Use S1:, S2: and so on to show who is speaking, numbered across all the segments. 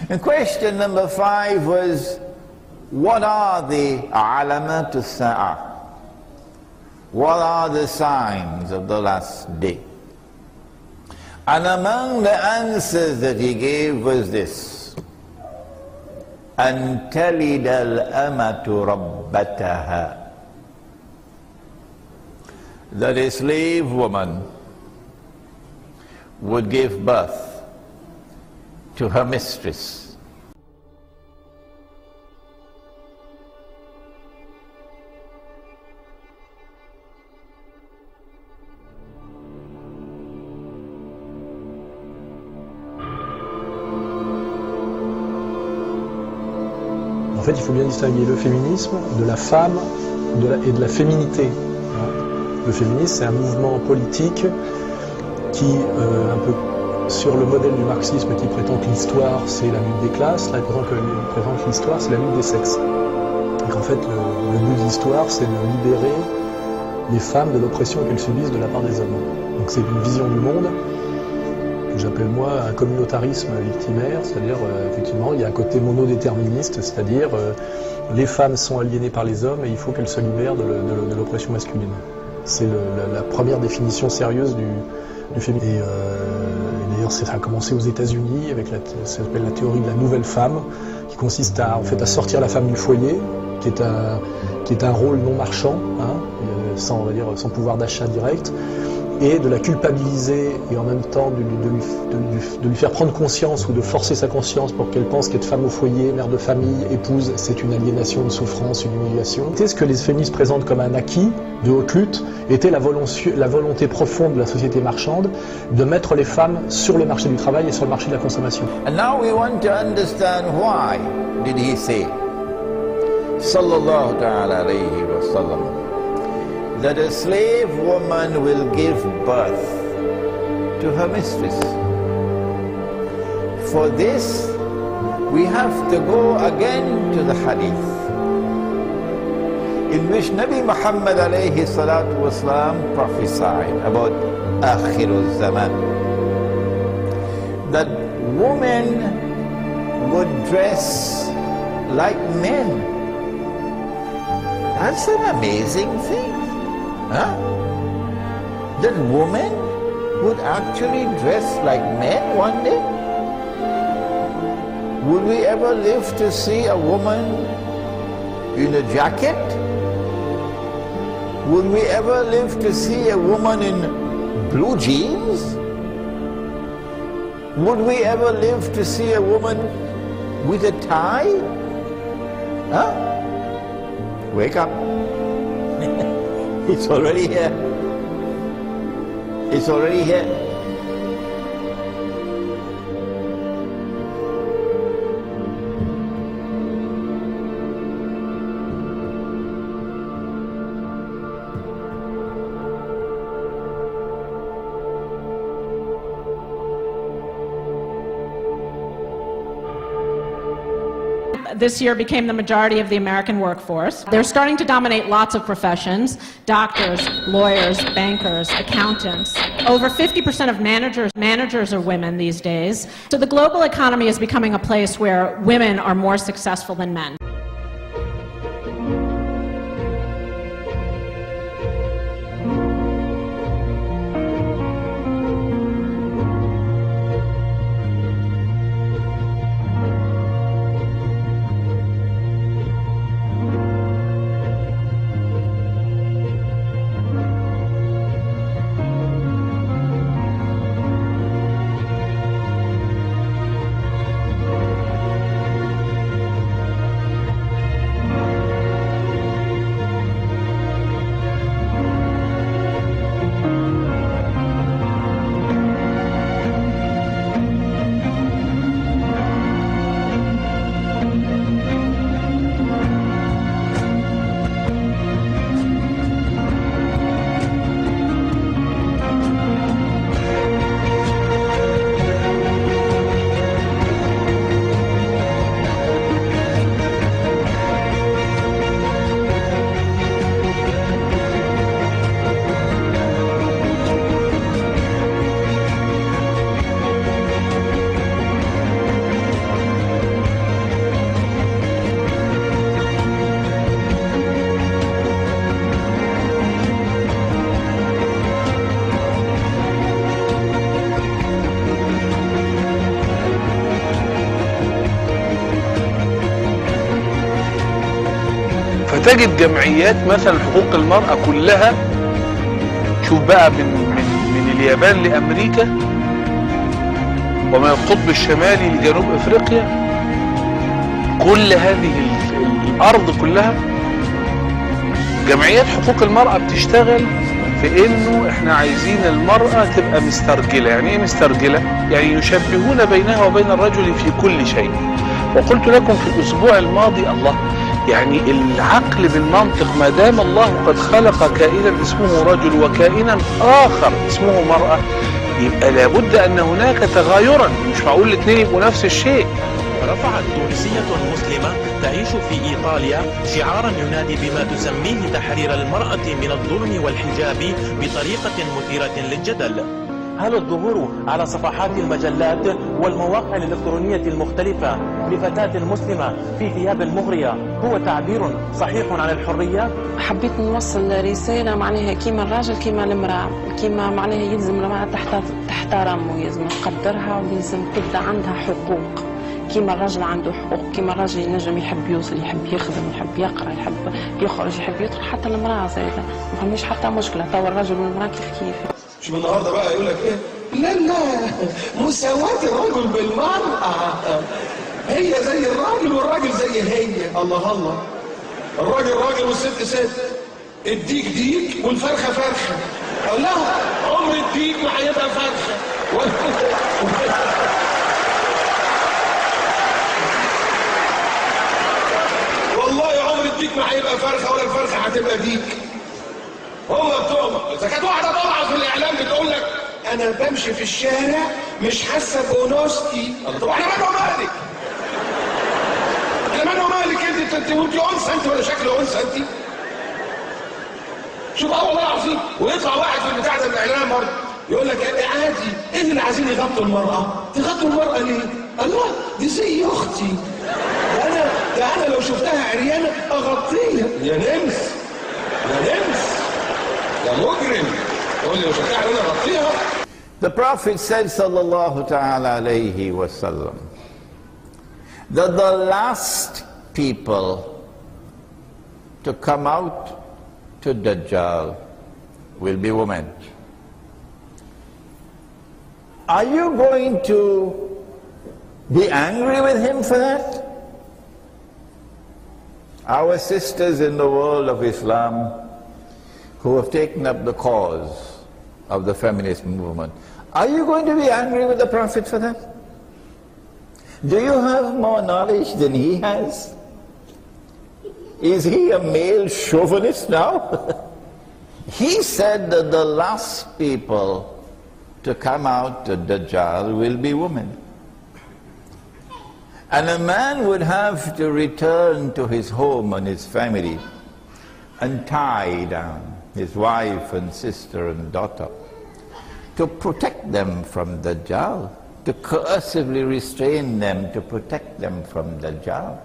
S1: And question number 5 was, what are the alamat as-sa'ah? What are the signs of the last day? And among the answers that he gave was this: أن تلد الأمة ربتها, that a slave woman would give birth to her mistress.
S2: En fait, il faut bien distinguer le féminisme de la femme et de la féminité. Le féminisme, c'est un mouvement politique qui, un peu sur le modèle du marxisme, qui prétend que l'histoire, c'est la lutte des classes, là, prétend que l'histoire, c'est la lutte des sexes. Et qu'en fait, le but de l'histoire, c'est de libérer les femmes de l'oppression qu'elles subissent de la part des hommes. Donc c'est une vision du monde que j'appelle moi un communautarisme victimaire, c'est-à-dire effectivement il y a un côté monodéterministe, c'est-à-dire les femmes sont aliénées par les hommes et il faut qu'elles se libèrent de l'oppression masculine. C'est la première définition sérieuse du féminisme. Et d'ailleurs ça a commencé aux États-Unis avec ça s'appelle la théorie de la nouvelle femme, qui consiste à sortir la femme du foyer, qui est un rôle non marchand, sans pouvoir d'achat direct, et de la culpabiliser et en même temps de lui faire prendre conscience ou de forcer sa conscience pour qu'elle pense qu'être femme au foyer, mère de famille, épouse, c'est une aliénation, une souffrance, une humiliation. Ce que les féministes présentent comme un acquis de haute lutte était la volonté profonde de la société marchande de mettre les femmes sur le marché du travail et sur le marché de la consommation.
S1: And now we want to understand why did he say, sallallahu ta'ala alayhi wa sallam, that a slave woman will give birth to her mistress. For this, we have to go again to the hadith, in which Nabi Muhammad alayhi salatu wasalam prophesied about Akhirul Zaman, that women would dress like men. That's an amazing thing. That women would actually dress like men one day? Would we ever live to see a woman in a jacket? Would we ever live to see a woman in blue jeans? Would we ever live to see a woman with a tie? Wake up. It's already here. It's already here.
S3: This year became the majority of the American workforce. They're starting to dominate lots of professions: doctors, lawyers, bankers, accountants. Over 50% of managers are women these days. So the global economy is becoming a place where women are more successful than men.
S4: تجد جمعيات مثلا حقوق المرأة كلها، شوف بقى من اليابان لأمريكا ومن القطب الشمالي لجنوب أفريقيا، كل هذه الأرض كلها جمعيات حقوق المرأة بتشتغل في إنه إحنا عايزين المرأة تبقى مسترجلة. يعني إيه مسترجلة؟ يعني يشبهون بينها وبين الرجل في كل شيء. وقلت لكم في الأسبوع الماضي الله، يعني العقل بالمنطق، ما دام الله قد خلق كائنا اسمه رجل وكائنا آخر اسمه مرأة، يبقى لابد أن هناك تغايرا، مش معقول الاثنين يبقوا نفس الشيء.
S5: رفعت تونسية مسلمة تعيش في إيطاليا شعارا ينادي بما تسميه تحرير المرأة من الظلم والحجاب بطريقة مثيرة للجدل. هل الظهور على صفحات المجلات والمواقع الإلكترونية المختلفة لفتاة مسلمة في ثياب مغرية هو تعبير صحيح عن الحرية؟
S6: حبيت نوصل رسالة معناها كيما الراجل كيما المرأة، كيما معناها يلزم المرأة تحترم ويلزم تقدرها ويلزم تبدا عندها حقوق كيما الراجل عنده حقوق، كيما الراجل ينجم يحب يوصل، يحب يخدم، يحب يقرا، يحب يخرج، يحب يدخل، حتى المرأة زايدة ما فماش حتى مشكلة. توا الراجل والمرأة كيف
S7: مش من النهارده بقى يقول لك ايه؟ لا مساواة الرجل بالمرأة، هي زي الراجل والراجل زي هي. الله الراجل راجل والست ست، الديك ديك والفرخة فرخة. قال لها عمر الديك ما هيبقى فرخة. والله عمر الديك ما هيبقى فرخة ولا الفرخة هتبقى ديك. هم بتوع اذا كانت واحده طالعه في الاعلام بتقول لك انا بمشي في الشارع مش حاسه بانوثتي، طب انا مالك؟ انا مالك انت وانت انثى انت ولا شكل انثى انت؟ شوف والله العظيم، ويطلع واحد في البتاع ده الاعلام برضه يقول لك عادي، ايه اللي عايزين يغطوا المراه؟ تغطوا المراه ليه؟ الله دي زي اختي، ده انا لو شفتها عريانه اغطيها. يا نمس يا نمس
S1: The Prophet said, sallallahu ta'ala alayhi wa sallam, that the last people to come out to Dajjal will be women. Are you going to be angry with him for that? Our sisters in the world of Islam who have taken up the cause of the feminist movement, are you going to be angry with the Prophet for that? Do you have more knowledge than he has? Is he a male chauvinist now? He said that the last people to come out to Dajjal will be women. And a man would have to return to his home and his family and tie down his wife and sister and daughter to protect them from Dajjal, to coercively restrain them, to protect them from Dajjal.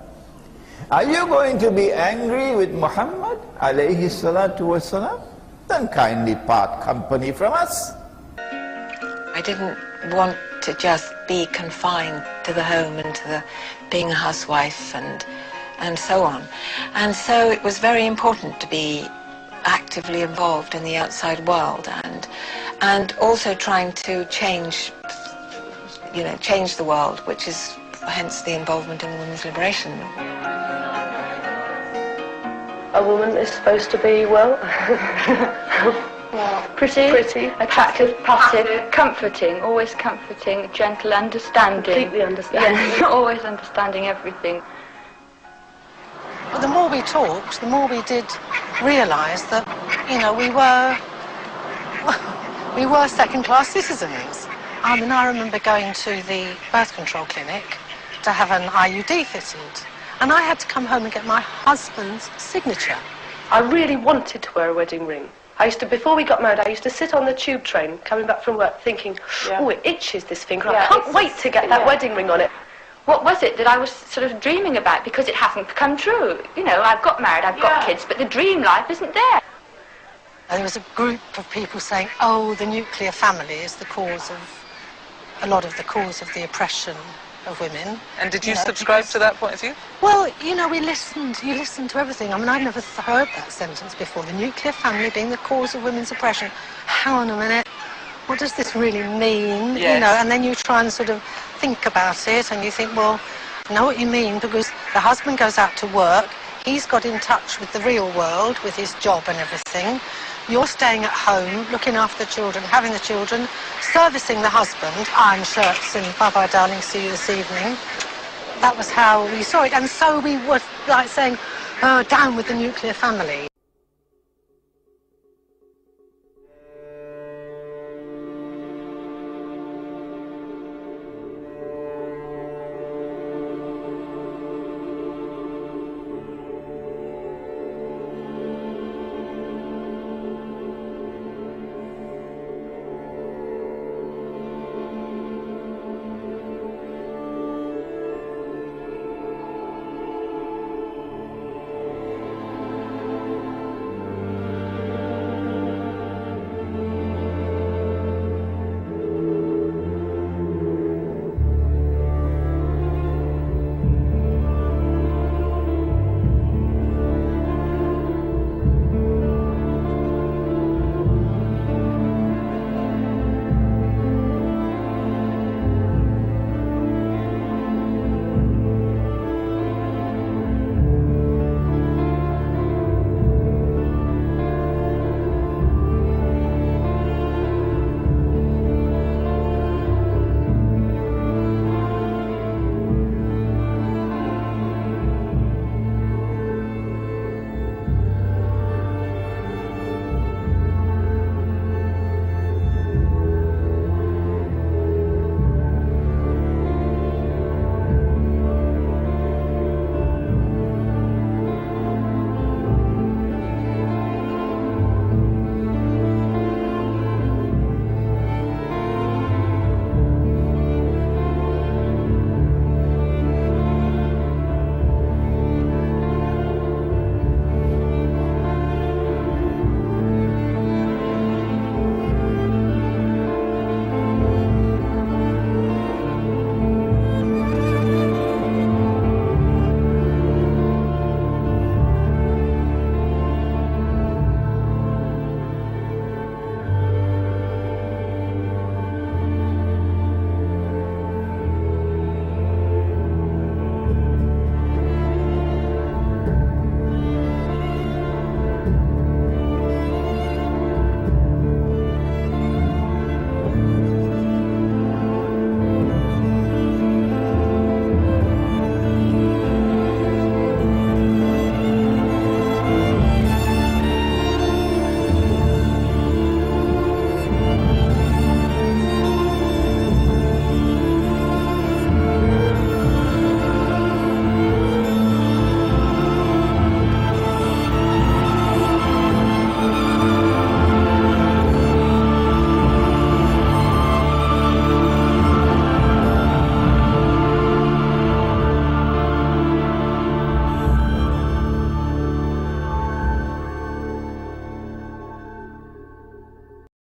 S1: Are you going to be angry with Muhammad alayhi salatu wasalam? Then kindly part company from us.
S8: I didn't want to just be confined to the home and to the being a housewife and so on. And so it was very important to be actively involved in the outside world and also trying to change the world, which is hence the involvement in women's liberation.
S9: A woman is supposed to be, well, pretty, attractive, passive, comforting, always comforting, gentle, understanding. Completely understanding. Yes, always understanding everything.
S10: But the more we talked, the more we did realise that, we were second-class citizens. I mean, I remember going to the birth control clinic to have an IUD fitted, and I had to come home and get my husband's signature.
S9: I really wanted to wear a wedding ring. Before we got married, I used to sit on the tube train coming back from work thinking, oh, it itches, this finger. I can't wait to get that wedding ring on it. What was it that I was sort of dreaming about? Because it hasn't come true. You know, I've got married, I've got kids, but the dream life isn't there.
S10: And there was a group of people saying, oh, the nuclear family is the cause of, a lot of the cause of the oppression of women.
S11: And did you subscribe to that point of view?
S10: Well, you know, you listen to everything. I mean, I'd never heard that sentence before. The nuclear family being the cause of women's oppression. Hang on a minute. What does this really mean?
S11: Yes.
S10: You know, and then you try and sort of think about it, and you think, well, I know what you mean, because the husband goes out to work, he's got in touch with the real world, with his job and everything. You're staying at home, looking after the children, having the children, servicing the husband, iron shirts and bye-bye darling, see you this evening. That was how we saw it, and so we were like saying, down with the nuclear family.